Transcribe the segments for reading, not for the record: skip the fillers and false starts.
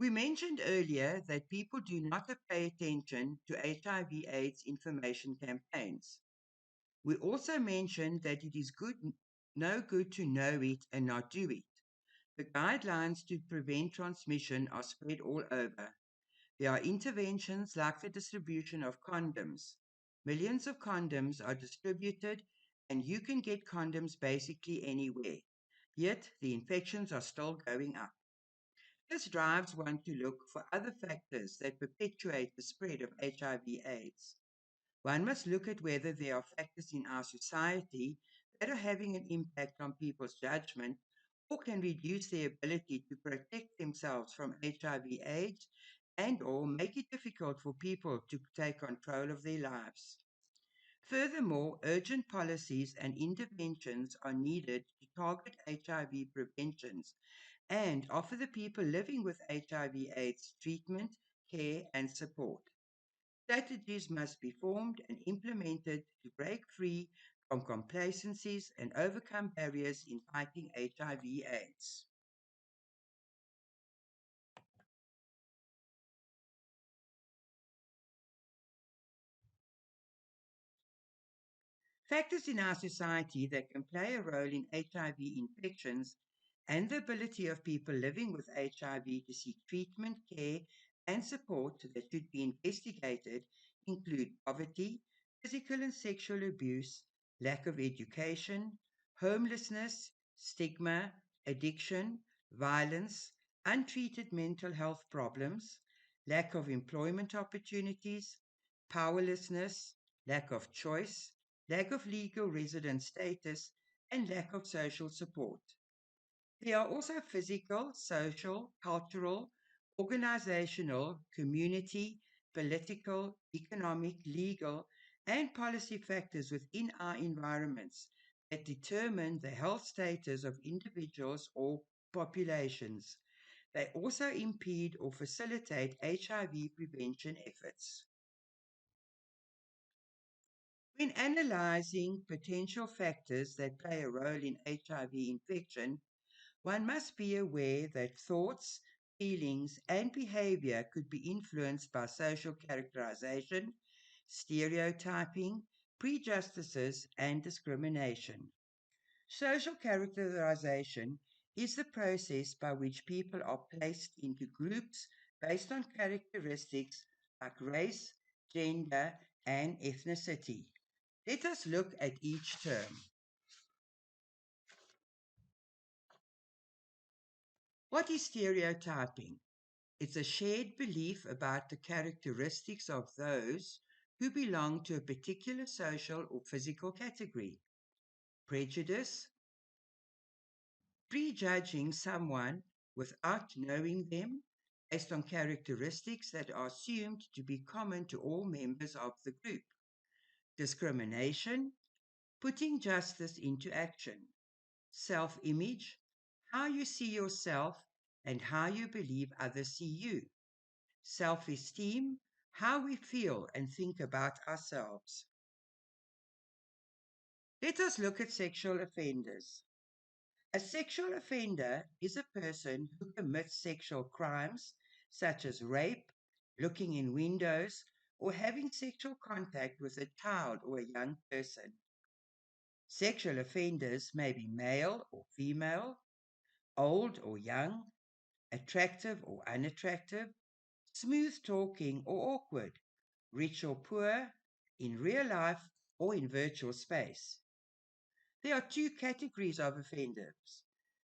We mentioned earlier that people do not pay attention to HIV/AIDS information campaigns. We also mentioned that it is no good to know it and not do it. The guidelines to prevent transmission are spread all over. There are interventions like the distribution of condoms. Millions of condoms are distributed, and you can get condoms basically anywhere. Yet the infections are still going up. This drives one to look for other factors that perpetuate the spread of HIV/AIDS. One must look at whether there are factors in our society that are having an impact on people's judgment or can reduce their ability to protect themselves from HIV/AIDS and or make it difficult for people to take control of their lives. Furthermore, urgent policies and interventions are needed to target HIV preventions and offer the people living with HIV/AIDS treatment, care, and support. Strategies must be formed and implemented to break free from complacencies and overcome barriers in fighting HIV/AIDS. Factors in our society that can play a role in HIV infections and the ability of people living with HIV to seek treatment, care, and support that should be investigated include poverty, physical and sexual abuse, lack of education, homelessness, stigma, addiction, violence, untreated mental health problems, lack of employment opportunities, powerlessness, lack of choice, lack of legal resident status, and lack of social support. There are also physical, social, cultural, organizational, community, political, economic, legal, and policy factors within our environments that determine the health status of individuals or populations. They also impede or facilitate HIV prevention efforts. When analyzing potential factors that play a role in HIV infection, one must be aware that thoughts, feelings, and behavior could be influenced by social characterization, stereotyping, prejudices, and discrimination. Social characterization is the process by which people are placed into groups based on characteristics like race, gender, and ethnicity. Let us look at each term. What is stereotyping? It's a shared belief about the characteristics of those who belong to a particular social or physical category. Prejudice, prejudging someone without knowing them based on characteristics that are assumed to be common to all members of the group. Discrimination, putting justice into action. Self image, how you see yourself and how you believe others see you. Self esteem, how we feel and think about ourselves. Let us look at sexual offenders. A sexual offender is a person who commits sexual crimes such as rape, looking in windows, or having sexual contact with a child or a young person. Sexual offenders may be male or female, old or young, attractive or unattractive, smooth talking or awkward, rich or poor, in real life or in virtual space. There are two categories of offenders: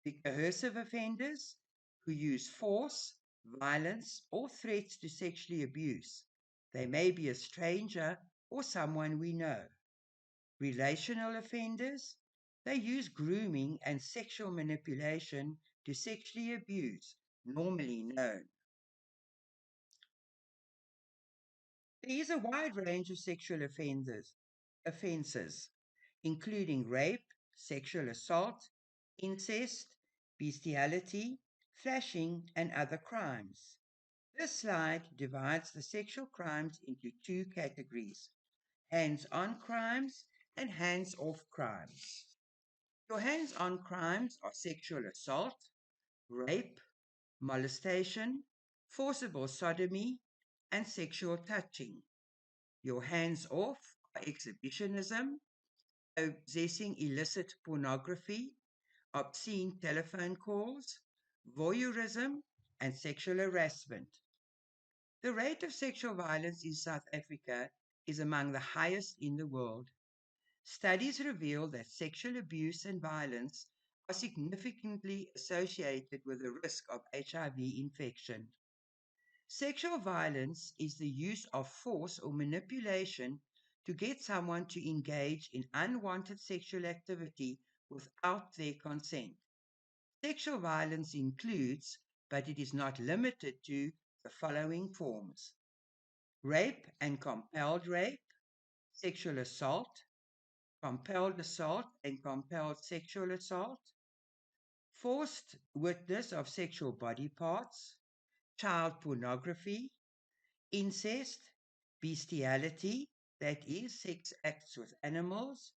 the coercive offenders, who use force, violence, or threats to sexually abuse. They may be a stranger or someone we know. Relational offenders, they use grooming and sexual manipulation to sexually abuse, normally known. There is a wide range of sexual offenses, including rape, sexual assault, incest, bestiality, flashing, and other crimes. This slide divides the sexual crimes into two categories: hands on crimes and hands off crimes. Your hands on crimes are sexual assault, rape, molestation, forcible sodomy, and sexual touching. Your hands off are exhibitionism, possessing illicit pornography, obscene telephone calls, voyeurism, and sexual harassment. The rate of sexual violence in South Africa is among the highest in the world. Studies reveal that sexual abuse and violence are significantly associated with the risk of HIV infection. Sexual violence is the use of force or manipulation to get someone to engage in unwanted sexual activity without their consent. Sexual violence includes, but it is not limited to, the following forms: rape and compelled rape, sexual assault, compelled assault and compelled sexual assault, forced witness of sexual body parts, child pornography, incest, bestiality, that is, sex acts with animals,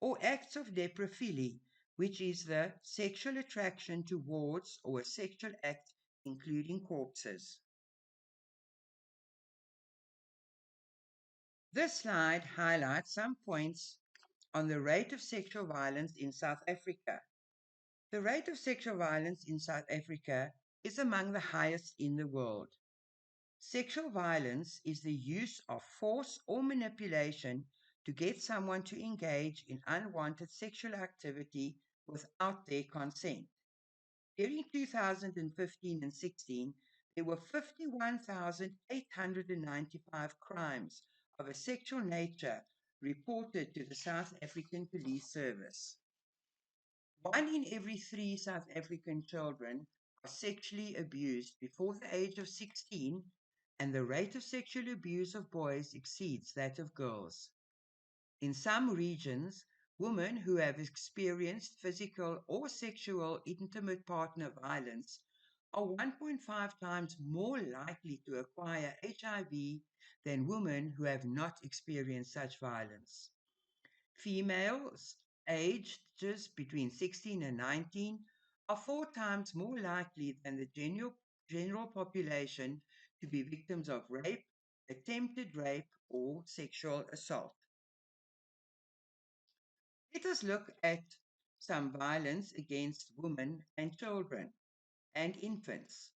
or acts of necrophilia, which is the sexual attraction towards or a sexual act including corpses. This slide highlights some points on the rate of sexual violence in South Africa. The rate of sexual violence in South Africa is among the highest in the world. Sexual violence is the use of force or manipulation to get someone to engage in unwanted sexual activity without their consent. During 2015 and 16, there were 51,895 crimes of a sexual nature reported to the South African Police Service. 1 in every 3 South African children are sexually abused before the age of 16, and the rate of sexual abuse of boys exceeds that of girls. In some regions, women who have experienced physical or sexual intimate partner violence are 1.5 times more likely to acquire HIV than women who have not experienced such violence. Females aged just between 16 and 19 are 4 times more likely than the general population to be victims of rape, attempted rape, or sexual assault. Let us look at some violence against women and children and infants.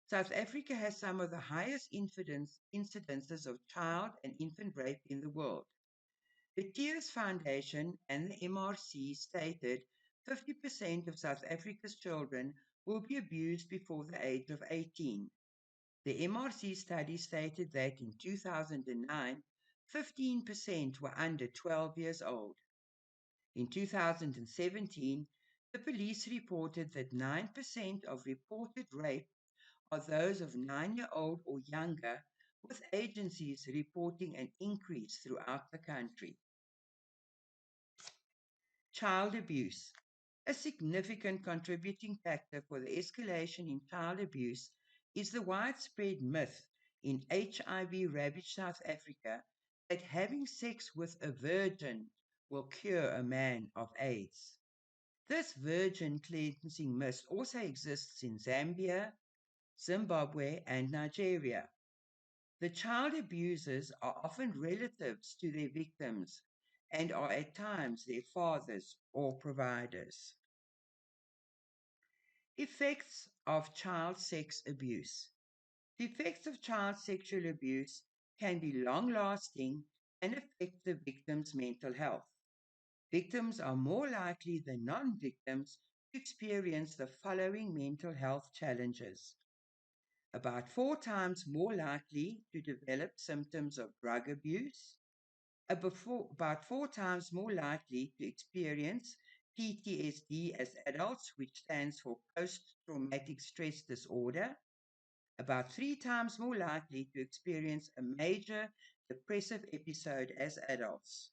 South Africa has some of the highest incidences of child and infant rape in the world. The Tears Foundation and the MRC stated 50% of South Africa's children will be abused before the age of 18. The MRC study stated that in 2009, 15% were under 12 years old. In 2017, the police reported that 9% of reported rape are those of 9-year-old or younger, with agencies reporting an increase throughout the country. Child abuse. A significant contributing factor for the escalation in child abuse is the widespread myth in HIV-ravaged South Africa that having sex with a virgin will cure a man of AIDS. This virgin cleansing myth also exists in Zambia, Zimbabwe, and Nigeria. The child abusers are often relatives to their victims and are at times their fathers or providers. Effects of child sex abuse. The effects of child sexual abuse can be long-lasting and affect the victim's mental health. Victims are more likely than non-victims to experience the following mental health challenges: about 4 times more likely to develop symptoms of drug abuse, about 4 times more likely to experience PTSD as adults, which stands for post-traumatic stress disorder, about 3 times more likely to experience a major depressive episode as adults.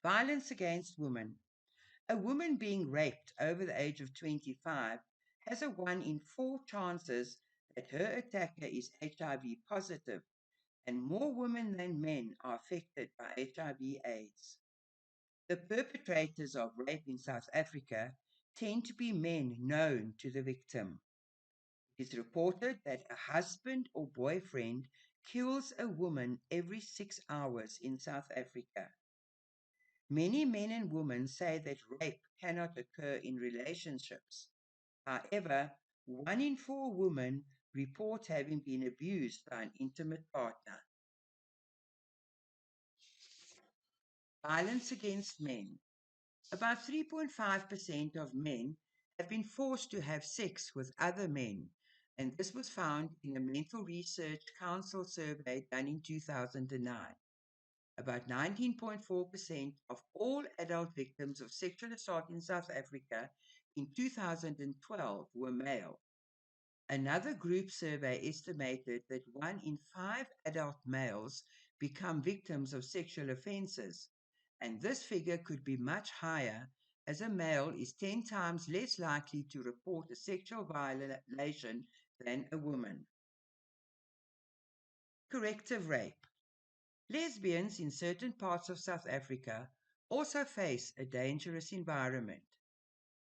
Violence against women. A woman being raped over the age of 25 has a 1 in 4 chances that her attacker is HIV positive, and more women than men are affected by HIV/AIDS. The perpetrators of rape in South Africa tend to be men known to the victim. It is reported that a husband or boyfriend kills a woman every 6 hours in South Africa. Many men and women say that rape cannot occur in relationships. However, 1 in 4 women report having been abused by an intimate partner. Violence against men. About 3.5% of men have been forced to have sex with other men, and this was found in a Mental Research Council survey done in 2009. About 19.4% of all adult victims of sexual assault in South Africa in 2012 were male. Another group survey estimated that 1 in 5 adult males become victims of sexual offenses, and this figure could be much higher as a male is 10 times less likely to report a sexual violation than a woman. Corrective rape. Lesbians in certain parts of South Africa also face a dangerous environment.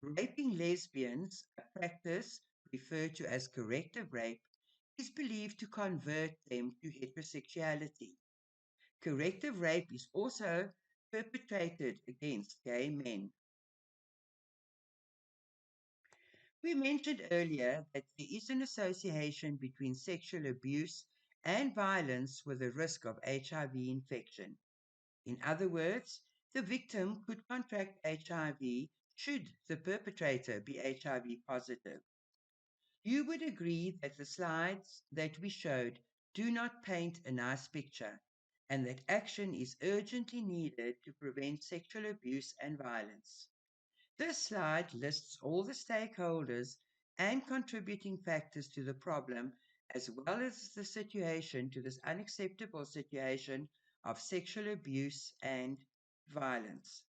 Raping lesbians, a practice referred to as corrective rape, is believed to convert them to heterosexuality. Corrective rape is also perpetrated against gay men. We mentioned earlier that there is an association between sexual abuse and violence with the risk of HIV infection. In other words, the victim could contract HIV should the perpetrator be HIV positive. You would agree that the slides that we showed do not paint a nice picture and that action is urgently needed to prevent sexual abuse and violence. This slide lists all the stakeholders and contributing factors to the problem, as well as the situation to this unacceptable situation of sexual abuse and violence.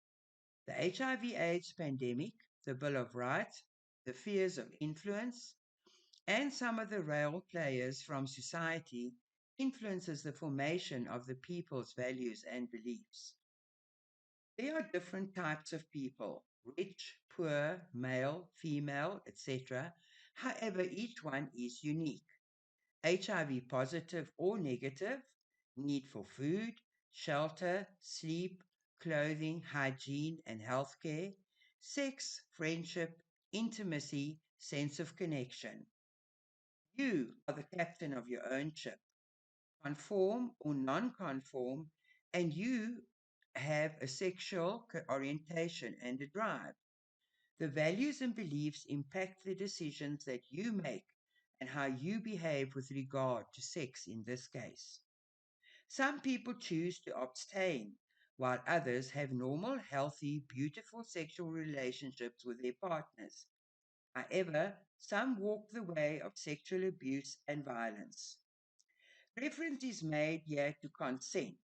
The HIV/AIDS pandemic, the Bill of Rights, the fears of influence, and some of the role players from society influences the formation of the people's values and beliefs. There are different types of people, rich, poor, male, female, etc. However, each one is unique. HIV positive or negative, need for food, shelter, sleep, clothing, hygiene, and healthcare, sex, friendship, intimacy, sense of connection. You are the captain of your own ship, conform or non-conform, and you have a sexual orientation and a drive. The values and beliefs impact the decisions that you make and how you behave with regard to sex in this case. Some people choose to abstain, while others have normal, healthy, beautiful sexual relationships with their partners. However, some walk the way of sexual abuse and violence. Reference is made here to consent.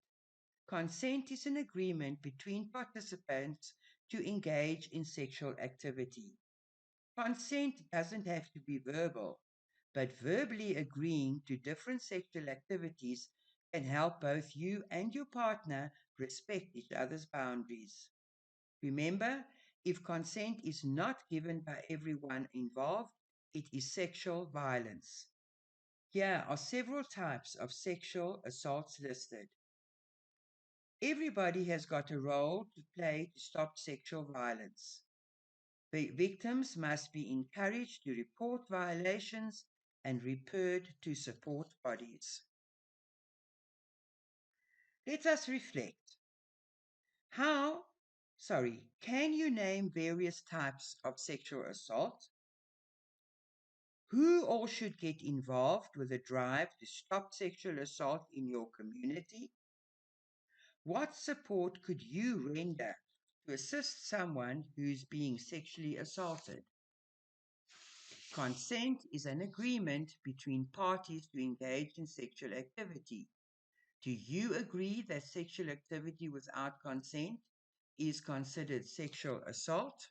Consent is an agreement between participants to engage in sexual activity. Consent doesn't have to be verbal, but verbally agreeing to different sexual activities can help both you and your partner respect each other's boundaries. Remember, if consent is not given by everyone involved, it is sexual violence. Here are several types of sexual assaults listed. Everybody has got a role to play to stop sexual violence. Victims must be encouraged to report violations and referred to support bodies. Let us reflect. Can you name various types of sexual assault? Who all should get involved with the drive to stop sexual assault in your community? What support could you render to assist someone who's being sexually assaulted? Consent is an agreement between parties to engage in sexual activity. Do you agree that sexual activity without consent is considered sexual assault?